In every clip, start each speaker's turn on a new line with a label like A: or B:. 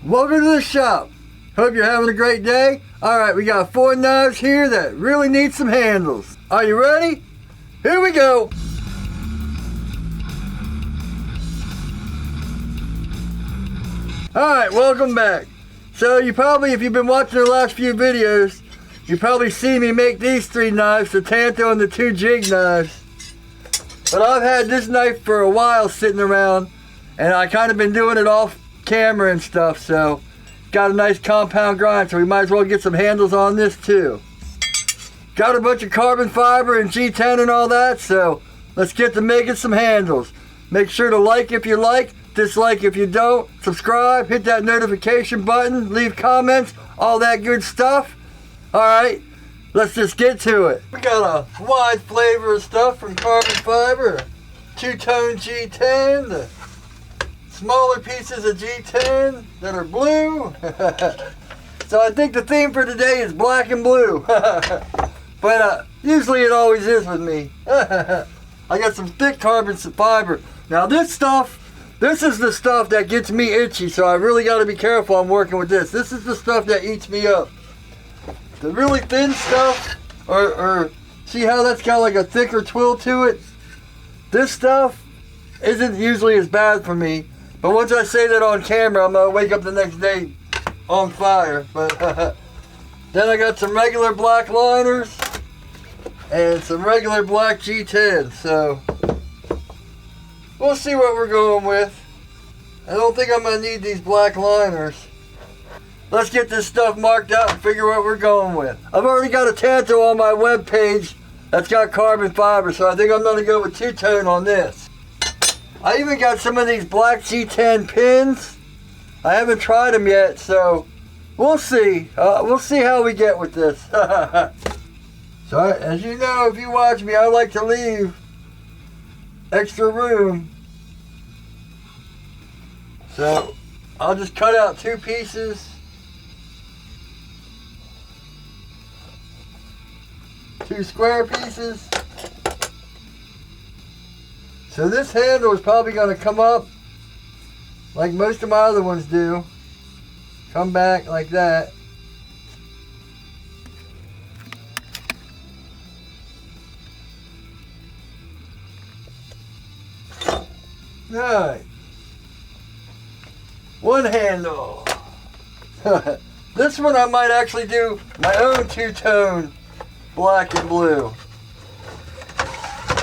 A: Welcome to the shop. Hope you're having a great day. Alright, we got 4 knives here that really need some handles. Are you ready? Here we go. Alright, welcome back. So you probably, if you've been watching the last few videos, you probably see me make these 3 knives, the Tanto and the 2 jig knives. But I've had this knife for a while sitting around, and I kind of been doing it off camera and stuff, so got a nice compound grind, so we might as well get some handles on this too. Got a bunch of carbon fiber and G10 and all that, so let's get to making some handles. Make sure to like if you like, dislike if you don't, subscribe, hit that notification button, leave comments, all that good stuff. Alright, let's just get to it. We got a wide flavor of stuff from carbon fiber, 2-tone G10, the smaller pieces of G10 that are blue. So I think the theme for today is black and blue. But usually it always is with me. I got some thick carbon fiber. Now this is the stuff that gets me itchy, so I really got to be careful I'm working with this. This is the stuff that eats me up. The really thin stuff, or see how that's got like a thicker twill to it? This stuff isn't usually as bad for me. But once I say that on camera, I'm going to wake up the next day on fire. But then I got some regular black liners and some regular black G10. So we'll see what we're going with. I don't think I'm going to need these black liners. Let's get this stuff marked out and figure what we're going with. I've already got a Tanto on my web page that's got carbon fiber, so I think I'm going to go with 2-tone on this. I even got some of these black G10 pins. I haven't tried them yet, so we'll see. We'll see how we get with this. So as you know, if you watch me, I like to leave extra room. So I'll just cut out 2 pieces. 2 square pieces. So this handle is probably going to come up like most of my other ones do. Come back like that. Alright. One handle. This one I might actually do my own 2-tone black and blue.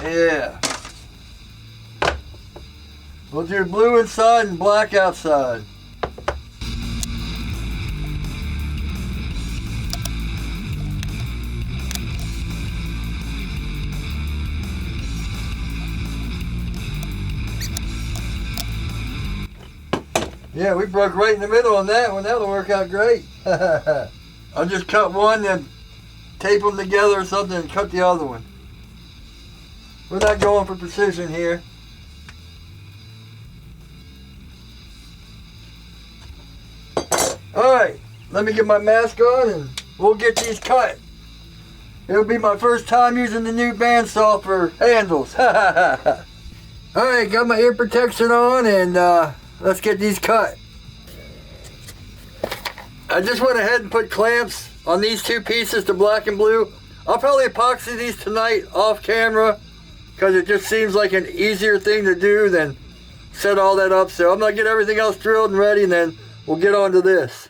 A: Yeah. We'll do blue inside and black outside. Yeah, we broke right in the middle on that one. That'll work out great. I'll just cut one and tape them together or something and cut the other one. We're not going for precision here. Alright, let me get my mask on and we'll get these cut. It'll be my first time using the new bandsaw for handles. Alright, got my ear protection on and let's get these cut. I just went ahead and put clamps on these 2 pieces, the black and blue. I'll probably epoxy these tonight off camera because it just seems like an easier thing to do than set all that up. So I'm going to get everything else drilled and ready and then we'll get on to this.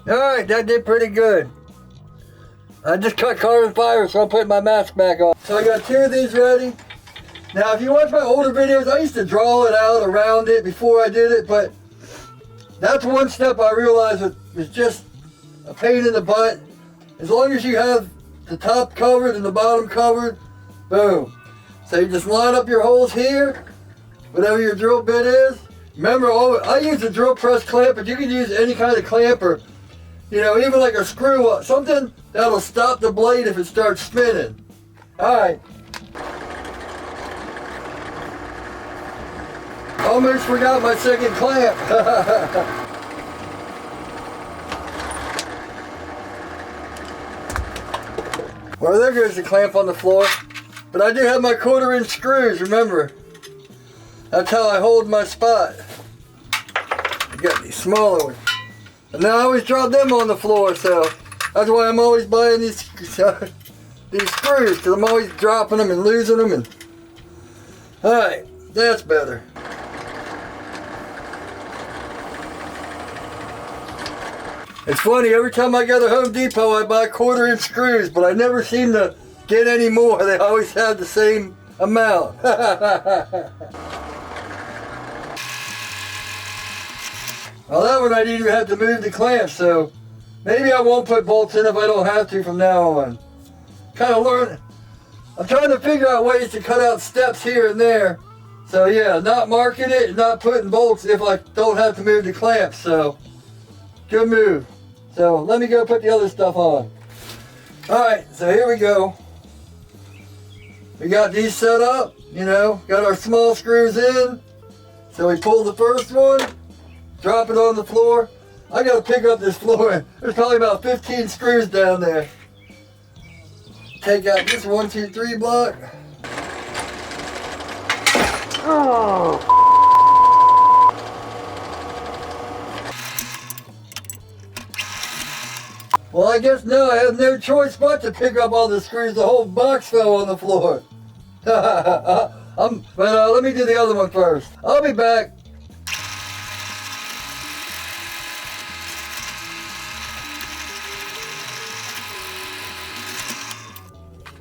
A: Alright, that did pretty good. I just cut carbon fiber, so I'll put my mask back on. So I got 2 of these ready. Now, if you watch my older videos, I used to draw it out around it before I did it, but That's one step I realized is just a pain in the butt. As long as you have the top covered and the bottom covered, boom. So you just line up your holes here, whatever your drill bit is. Remember, I use a drill press clamp, but you can use any kind of clamp or, you know, even like a screw, something that'll stop the blade if it starts spinning. Alright. Almost forgot my second clamp. Well, there goes the clamp on the floor. But I do have my 1/4" screws, remember. That's how I hold my spot. I got these smaller ones. And now I always drop them on the floor, so that's why I'm always buying these screws, because I'm always dropping them and losing them. Alright, that's better. It's funny, every time I go to Home Depot I buy 1/4" screws, but I never seem to get any more. They always have the same amount. Well, that one I didn't even have to move the clamp, so maybe I won't put bolts in if I don't have to from now on. Kind of learn. I'm trying to figure out ways to cut out steps here and there. So yeah, not marking it, not putting bolts if I don't have to move the clamp. So good move. So let me go put the other stuff on. Alright, so here we go. We got these set up, you know, got our small screws in. So we pull the first one, drop it on the floor. I gotta pick up this floor. There's probably about 15 screws down there. Take out this 1, 2, 3 block. Oh. Well, I guess now I have no choice but to pick up all the screws. The whole box fell on the floor. Let me do the other one first. I'll be back.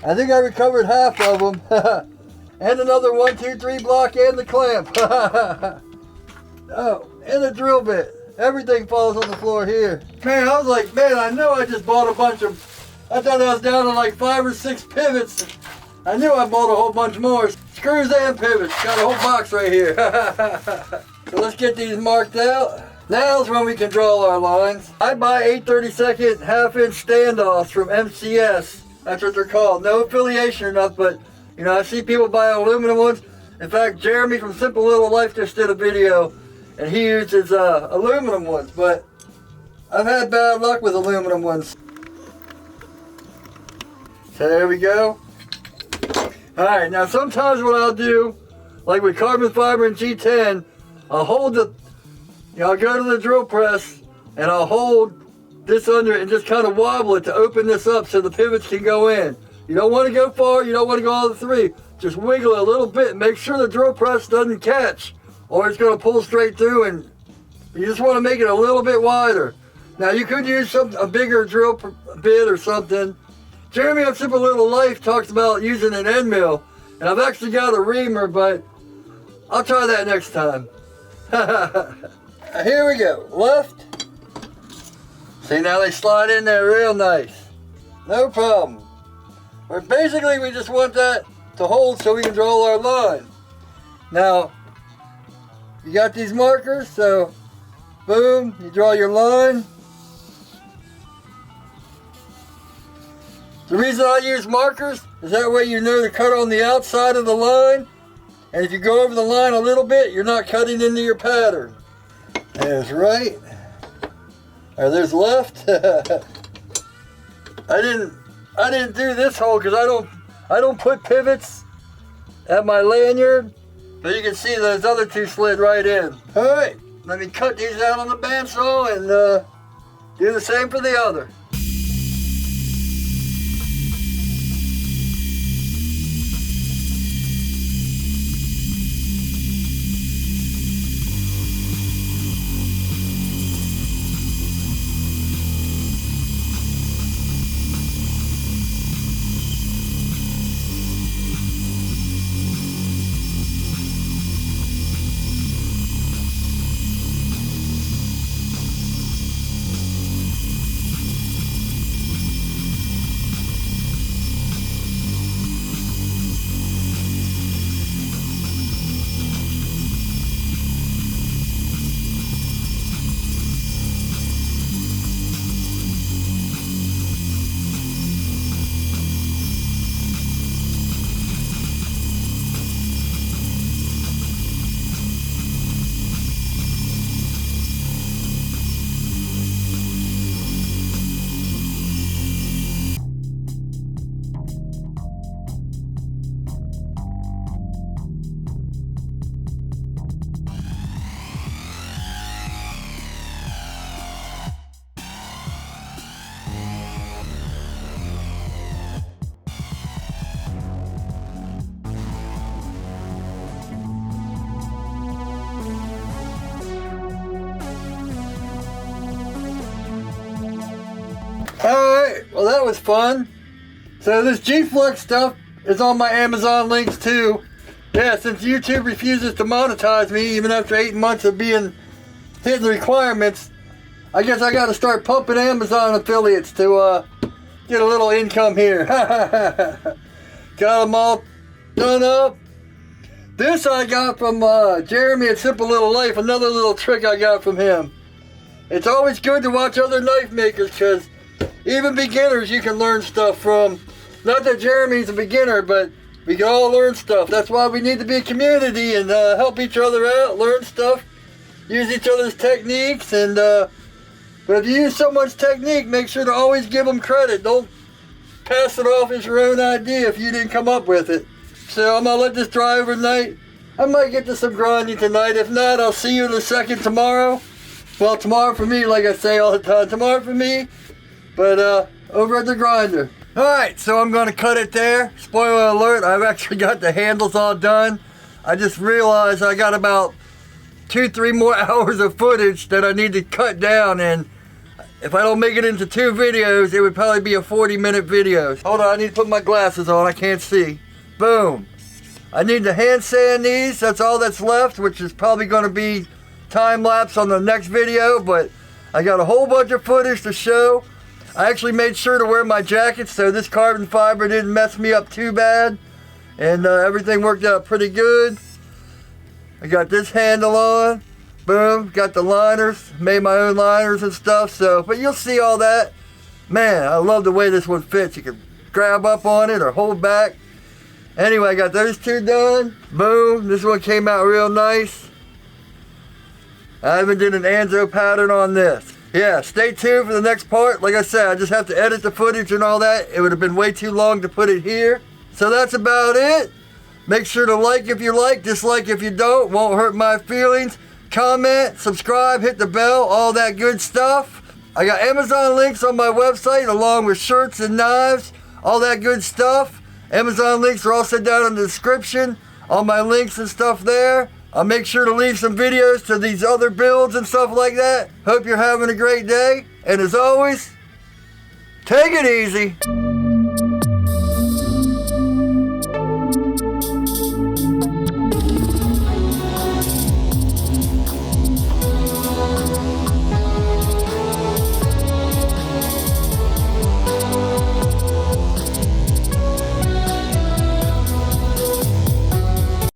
A: I think I recovered half of them. And another 1, 2, 3 block and the clamp. Oh, and the drill bit. Everything falls on the floor here. Man, I was like, man, I know I just bought a bunch of, I thought I was down to like 5 or 6 pivots. I knew I bought a whole bunch more. Screws and pivots. Got a whole box right here. So let's get these marked out. Now's when we can draw our lines. I buy 8/32 1/2" standoffs from MCS. That's what they're called. No affiliation or nothing, but you know, I see people buy aluminum ones. In fact, Jeremy from Simple Little Life just did a video and he uses aluminum ones, but I've had bad luck with aluminum ones. So there we go. Alright, now sometimes what I'll do, like with carbon fiber and G10, I'll hold the, you know, I'll go to the drill press and I'll hold this under it and just kind of wobble it to open this up so the pivots can go in. You don't want to go far, you don't want to go all the 3. Just wiggle it a little bit, make sure the drill press doesn't catch, or it's going to pull straight through, and you just want to make it a little bit wider. Now you could use a bigger drill bit or something. Jeremy on Simple Little Life talks about using an end mill, and I've actually got a reamer, but I'll try that next time. Here we go, left. See, now they slide in there real nice. No problem. But basically we just want that to hold so we can draw our line. Now, you got these markers, so boom, you draw your line. The reason I use markers is that way you know to cut on the outside of the line, and if you go over the line a little bit, you're not cutting into your pattern. There's right, or there's left. I didn't do this hole because I don't put pivots at my lanyard, but you can see those other 2 slid right in. All right, let me cut these out on the bandsaw and do the same for the other. Alright, well that was fun. So this G-Flex stuff is on my Amazon links too. Yeah, since YouTube refuses to monetize me even after 8 months of hitting the requirements, I guess I gotta start pumping Amazon affiliates to get a little income here. Got them all done up. This I got from Jeremy at Simple Little Life, another little trick I got from him. It's always good to watch other knife makers because even beginners you can learn stuff from. Not that Jeremy's a beginner, but we can all learn stuff. That's why we need to be a community and help each other out, learn stuff, use each other's techniques. And but if you use someone's technique, make sure to always give them credit. Don't pass it off as your own idea if you didn't come up with it. So I'm gonna let this dry overnight. I might get to some grinding tonight. If not, I'll see you in a second tomorrow. Well, tomorrow for me, like I say all the time, tomorrow for me, but over at the grinder. Alright, so I'm going to cut it there. Spoiler alert, I've actually got the handles all done. I just realized I got about 2-3 more hours of footage that I need to cut down, and if I don't make it into 2 videos, it would probably be a 40-minute video. Hold on, I need to put my glasses on, I can't see. Boom. I need to hand sand these, that's all that's left, which is probably going to be time lapse on the next video, but I got a whole bunch of footage to show. I actually made sure to wear my jacket so this carbon fiber didn't mess me up too bad, and everything worked out pretty good. I got this handle on, boom, got the liners, made my own liners and stuff, so, but you'll see all that. Man, I love the way this one fits. You can grab up on it or hold back. Anyway, I got those 2 done, boom, this one came out real nice. I even did an Anzo pattern on this. Yeah, stay tuned for the next part. Like I said, I just have to edit the footage and all that. It would have been way too long to put it here. So that's about it. Make sure to like if you like, dislike if you don't. Won't hurt my feelings. Comment, subscribe, hit the bell, all that good stuff. I got Amazon links on my website along with shirts and knives, all that good stuff. Amazon links are also down in the description. All my links and stuff there. I'll make sure to leave some videos to these other builds and stuff like that. Hope you're having a great day. And as always, take it easy.